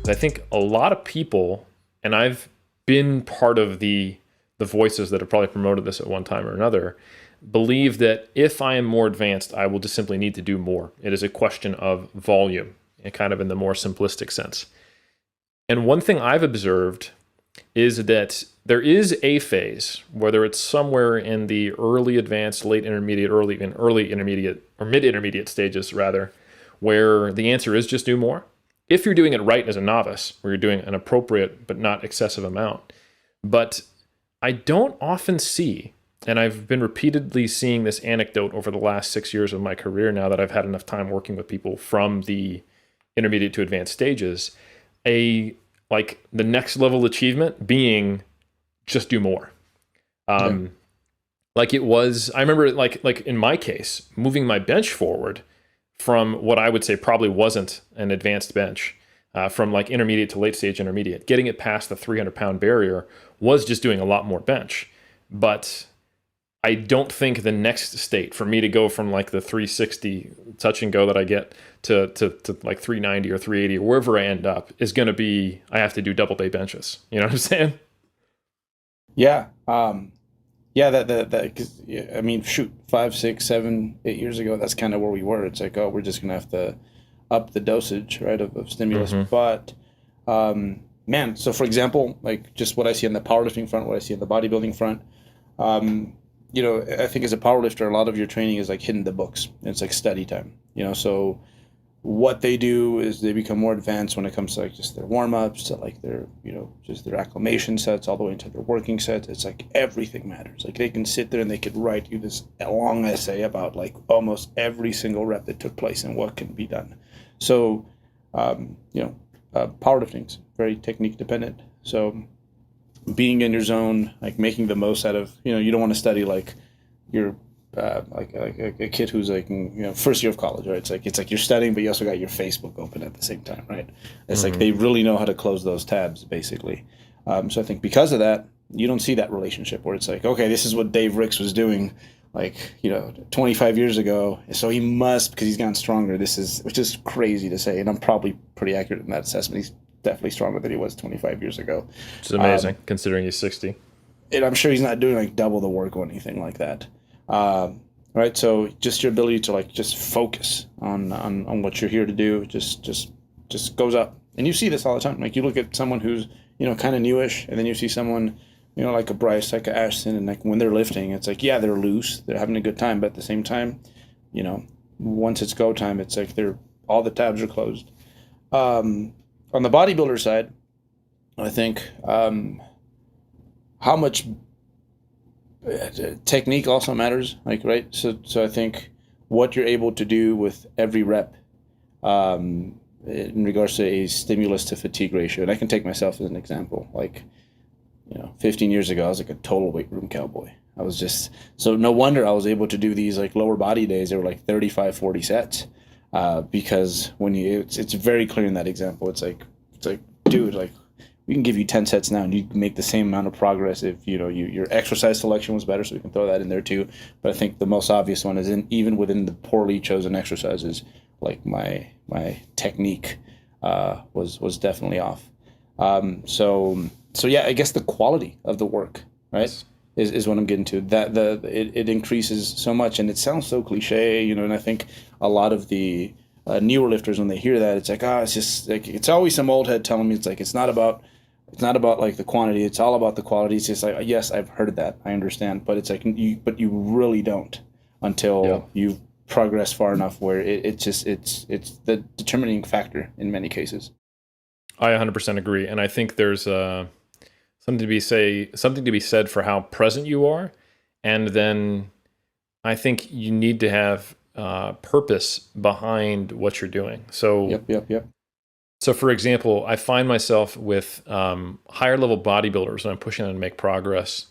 I think a lot of people, and I've been part of the voices that have probably promoted this at one time or another, believe that if I am more advanced, I will just simply need to do more. It is a question of volume, and kind of in the more simplistic sense. And one thing I've observed is that there is a phase, whether it's somewhere in the early advanced, late intermediate, early intermediate, or mid intermediate stages rather, where the answer is just do more. If you're doing it right as a novice, where you're doing an appropriate but not excessive amount. But I don't often see, and I've been repeatedly seeing this anecdote over the last 6 years of my career now that I've had enough time working with people from the intermediate to advanced stages, like the next level achievement being just do more. Yeah. Like it was, I remember like in my case, moving my bench forward from what I would say probably wasn't an advanced bench, from like intermediate to late stage intermediate, getting it past the 300-pound barrier was just doing a lot more bench. But I don't think the next state for me to go from like the 360 touch and go that I get to like 390 or 380 or wherever I end up is going to be, I have to do double day benches. You know what I'm saying? Yeah. Yeah, that, cause, yeah, I mean, shoot, 5, 6, 7, 8 years ago, that's kind of where we were. It's like, oh, we're just gonna have to up the dosage, right, of stimulus. Mm-hmm. But, man, so for example, like just what I see on the powerlifting front, what I see on the bodybuilding front, I think as a powerlifter, a lot of your training is like hitting the books. It's like study time, so what they do is they become more advanced when it comes to like just their warm-ups, to like their just their acclimation sets, all the way into their working sets. It's like everything matters. Like they can sit there and they could write you this long essay about like almost every single rep that took place and what can be done. So powerlifting's very technique dependent, so being in your zone, like making the most out of, you don't want to study like your like a kid who's like in, first year of college, right? It's like you're studying, but you also got your Facebook open at the same time, right? It's like Mm-hmm. they really know how to close those tabs, basically. So I think because of that, you don't see that relationship where it's like, okay, this is what Dave Ricks was doing, like 25 years ago, so he must, because he's gotten stronger. Which is crazy to say, and I'm probably pretty accurate in that assessment. He's definitely stronger than he was 25 years ago. Which is amazing considering he's 60. And I'm sure he's not doing like double the work or anything like that. Um, right. So just your ability to like just focus on what you're here to do just goes up. And you see this all the time. Like you look at someone who's, kind of newish, and then you see someone, like a Bryce, like a Ashton, and like when they're lifting, it's like, yeah, they're loose, they're having a good time, but at the same time, once it's go time, it's like all the tabs are closed. On the bodybuilder side, I think how much technique also matters, like, right? So I think what you're able to do with every rep, in regards to a stimulus to fatigue ratio. And I can take myself as an example. Like, 15 years ago, I was like a total weight room cowboy. I was just, so no wonder I was able to do these like lower body days. They were like 35, 40 sets. Because it's very clear in that example. It's like, dude, like, we can give you 10 sets now and you can make the same amount of progress if your exercise selection was better, so we can throw that in there too. But I think the most obvious one is even within the poorly chosen exercises, like my technique was definitely off. So yeah, I guess the quality of the work, right, Yes. is what I'm getting to. It increases so much, and it sounds so cliche, and I think a lot of the newer lifters, when they hear that, it's like, it's just like, it's always some old head telling me it's like it's not about like the quantity, it's all about the quality. It's just like, yes, I've heard that, I understand, but it's like you really don't Yeah. until you've progressed far enough where it's the determining factor in many cases. I 100% agree. And I think there's something to be said for how present you are. And then I think you need to have purpose behind what you're doing. So Yep. So, for example, I find myself with higher level bodybuilders when I'm pushing them to make progress.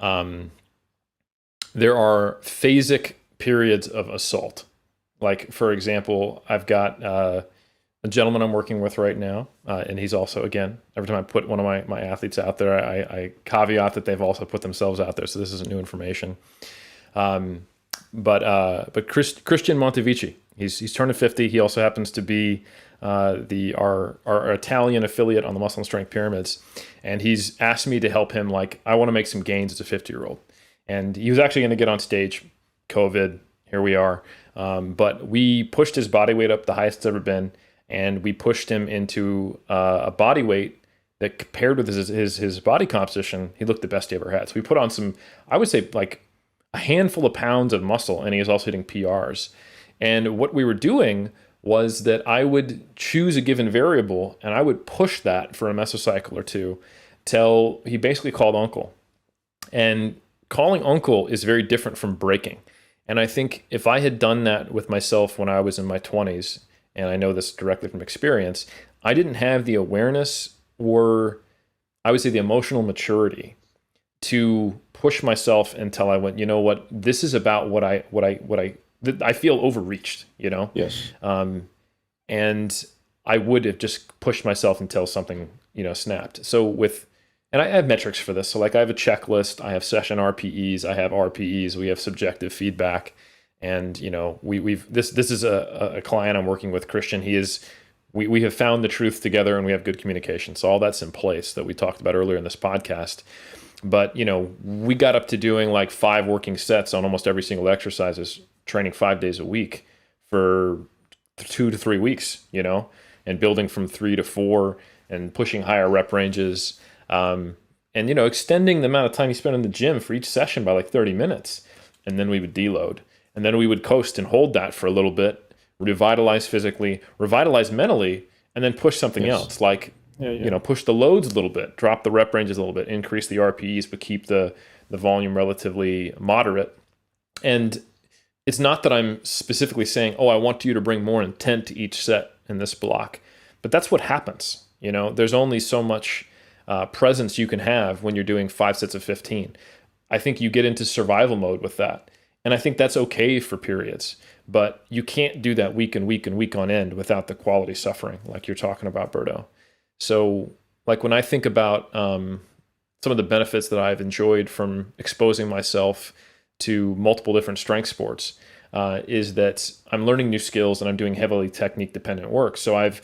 Um, there are phasic periods of assault. Like, for example, I've got a gentleman I'm working with right now, and he's also, again, every time I put one of my athletes out there, I caveat that they've also put themselves out there. So this isn't new information. Um, But Christian Montevici, he's turning 50. He also happens to be our Italian affiliate on the Muscle and Strength Pyramids, and he's asked me to help him. Like, I want to make some gains as a 50-year-old, and he was actually going to get on stage. COVID, here we are. But we pushed his body weight up the highest it's ever been, and we pushed him into a body weight that, compared with his body composition, he looked the best he ever had. So we put on some, I would say, like a handful of pounds of muscle, and he was also hitting PRs. And what we were doing was that I would choose a given variable and I would push that for a mesocycle or two till he basically called uncle. And calling uncle is very different from breaking. And I think if I had done that with myself when I was in my 20s, and I know this directly from experience, I didn't have the awareness, or I would say the emotional maturity, to push myself until I went, you know what, this is about what I feel overreached, you know? Yes. And I would have just pushed myself until something, snapped. And I have metrics for this. So like I have a checklist, I have session RPEs, I have RPEs, we have subjective feedback. And, this is a client I'm working with, Christian. We have found the truth together and we have good communication. So all that's in place that we talked about earlier in this podcast. But, we got up to doing like 5 working sets on almost every single exercise, training 5 days a week for 2 to 3 weeks, and building from 3 to 4 and pushing higher rep ranges. And, extending the amount of time you spend in the gym for each session by like 30 minutes. And then we would deload. And then we would coast and hold that for a little bit, revitalize physically, revitalize mentally, and then push something else. Like, push the loads a little bit, drop the rep ranges a little bit, increase the RPEs, but keep the volume relatively moderate. And it's not that I'm specifically saying, oh, I want you to bring more intent to each set in this block. But that's what happens. There's only so much presence you can have when you're doing 5 sets of 15. I think you get into survival mode with that. And I think that's okay for periods. But you can't do that week and week and week on end without the quality suffering, like you're talking about, Berto. So, like when I think about some of the benefits that I've enjoyed from exposing myself to multiple different strength sports, is that I'm learning new skills and I'm doing heavily technique dependent work. So I've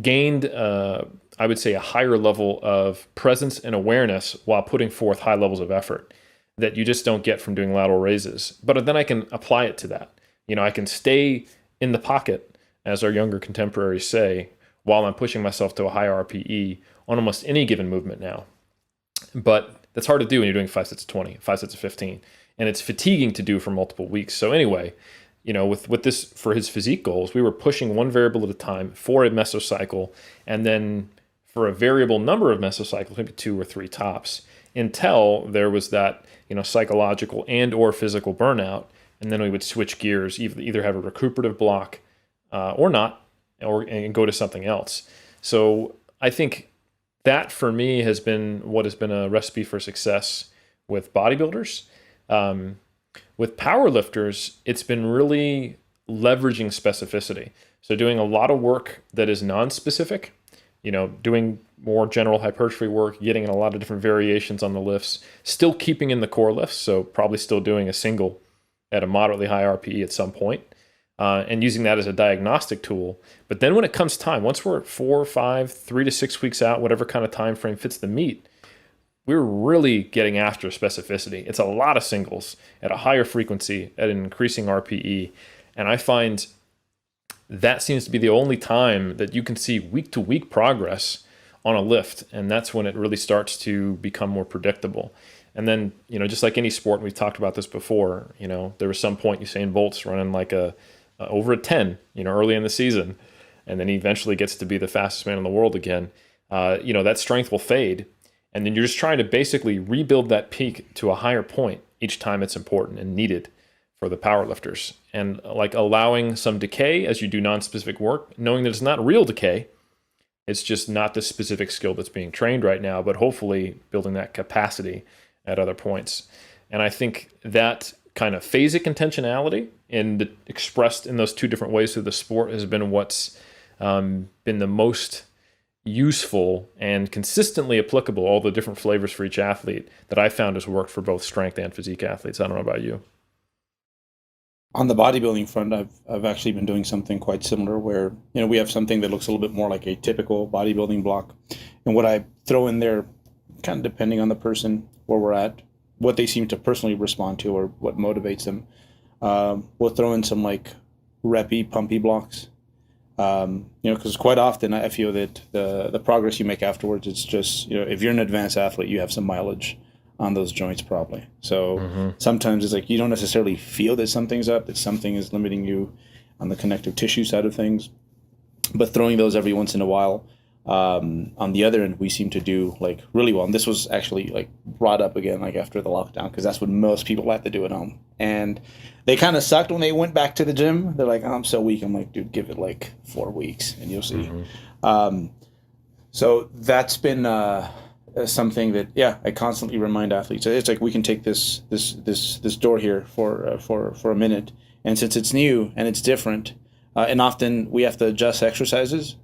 gained, I would say, a higher level of presence and awareness while putting forth high levels of effort that you just don't get from doing lateral raises. But then I can apply it to that. I can stay in the pocket, as our younger contemporaries say, while I'm pushing myself to a high RPE on almost any given movement now. But that's hard to do when you're doing 5 sets of 20, 5 sets of 15. And it's fatiguing to do for multiple weeks. So anyway, with this, for his physique goals, we were pushing one variable at a time for a mesocycle, and then for a variable number of mesocycles, maybe 2 or 3 tops, until there was that, psychological and or physical burnout. And then we would switch gears, either have a recuperative block or not, and go to something else. So I think that for me has been what has been a recipe for success with bodybuilders. With powerlifters, it's been really leveraging specificity. So doing a lot of work that is non-specific, doing more general hypertrophy work, getting in a lot of different variations on the lifts, still keeping in the core lifts. So probably still doing a single at a moderately high RPE at some point, and using that as a diagnostic tool. But then when it comes time, once we're 4 or 5, 3 to 6 weeks out, whatever kind of time frame fits the meet, we're really getting after specificity. It's a lot of singles at a higher frequency at an increasing RPE. And I find that seems to be the only time that you can see week to week progress on a lift. And that's when it really starts to become more predictable. And then, just like any sport, we've talked about this before, there was some point Usain Bolt's running like over a 10, early in the season. And then he eventually gets to be the fastest man in the world again. That strength will fade. And then you're just trying to basically rebuild that peak to a higher point each time it's important and needed for the powerlifters. And like allowing some decay as you do non-specific work, knowing that it's not real decay. It's just not the specific skill that's being trained right now, but hopefully building that capacity at other points. And I think that kind of phasic intentionality expressed in those 2 different ways through the sport has been what's been the most useful and consistently applicable, all the different flavors for each athlete that I found has worked for both strength and physique athletes. I don't know about you. On the bodybuilding front, I've actually been doing something quite similar where, we have something that looks a little bit more like a typical bodybuilding block. And what I throw in there, kind of depending on the person, where we're at, what they seem to personally respond to or what motivates them, we'll throw in some like reppy, pumpy blocks. Because quite often I feel that the progress you make afterwards, it's just, if you're an advanced athlete, you have some mileage on those joints probably. So sometimes it's like you don't necessarily feel that something's up, that something is limiting you on the connective tissue side of things. But throwing those every once in a while, on the other end, we seem to do like really well. And this was actually like brought up again, like after the lockdown, because that's what most people have to do at home. And they kind of sucked when they went back to the gym. They're like, oh, I'm so weak. I'm like, dude, give it like 4 weeks and you'll see. So that's been something that, I constantly remind athletes. It's like we can take this door here for a minute, and since it's new and it's different, and often we have to adjust exercises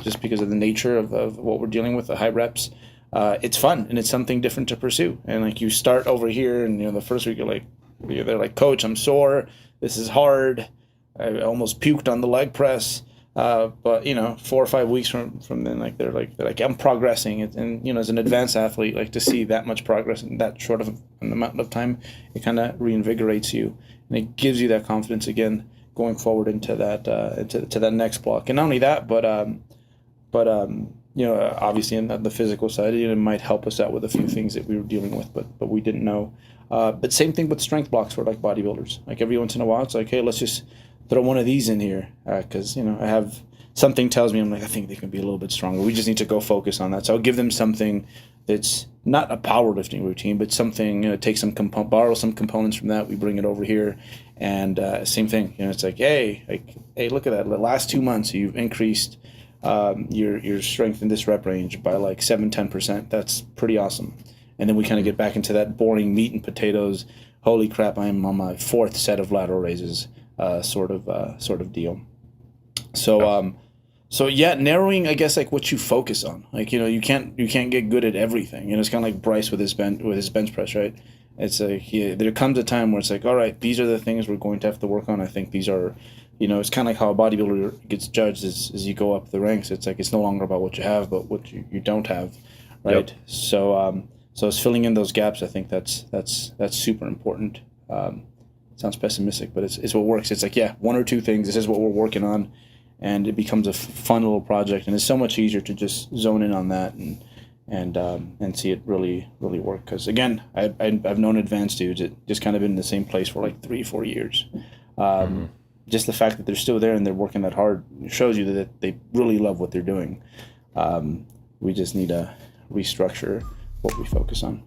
just because of the nature of what we're dealing with, the high reps. It's fun and it's something different to pursue. And like you start over here, and the first week they're like, Coach, I'm sore. This is hard. I almost puked on the leg press. But 4 or 5 weeks from then, like they're like I'm progressing, and as an advanced athlete, like to see that much progress in that short of an amount of time, it kind of reinvigorates you, and it gives you that confidence again going forward into that to that next block. And not only that, but obviously in the physical side, it might help us out with a few things that we were dealing with, but we didn't know. But same thing with strength blocks for like bodybuilders. Like every once in a while, it's like, hey, let's just throw one of these in here because I have something tells me, I'm like, I think they can be a little bit stronger. We just need to go focus on that. So I'll give them something that's not a powerlifting routine, but something, take borrow some components from that. We bring it over here, and same thing. It's like, hey, look at that. The last 2 months, you've increased your strength in this rep range by like 7-10%. That's pretty awesome. And then we kind of get back into that boring meat and potatoes. Holy crap! I'm on my 4th set of lateral raises. Sort of deal. So narrowing, I guess, like what you focus on. Like you can't get good at everything. It's kind of like Bryce with his bench press, right? It's like there comes a time where it's like, all right, these are the things we're going to have to work on. I think these are, it's kind of like how a bodybuilder gets judged as you go up the ranks. It's like it's no longer about what you have, but what you don't have, right? Yep. So it's filling in those gaps. I think that's super important. Sounds pessimistic, but it's what works. It's like, 1 or 2 things. This is what we're working on, and it becomes a fun little project. And it's so much easier to just zone in on that and see it really work. Because again, I've known advanced dudes that just kind of been in the same place for like 3-4 years. Just the fact that they're still there and they're working that hard shows you that they really love what they're doing. We just need to restructure what we focus on.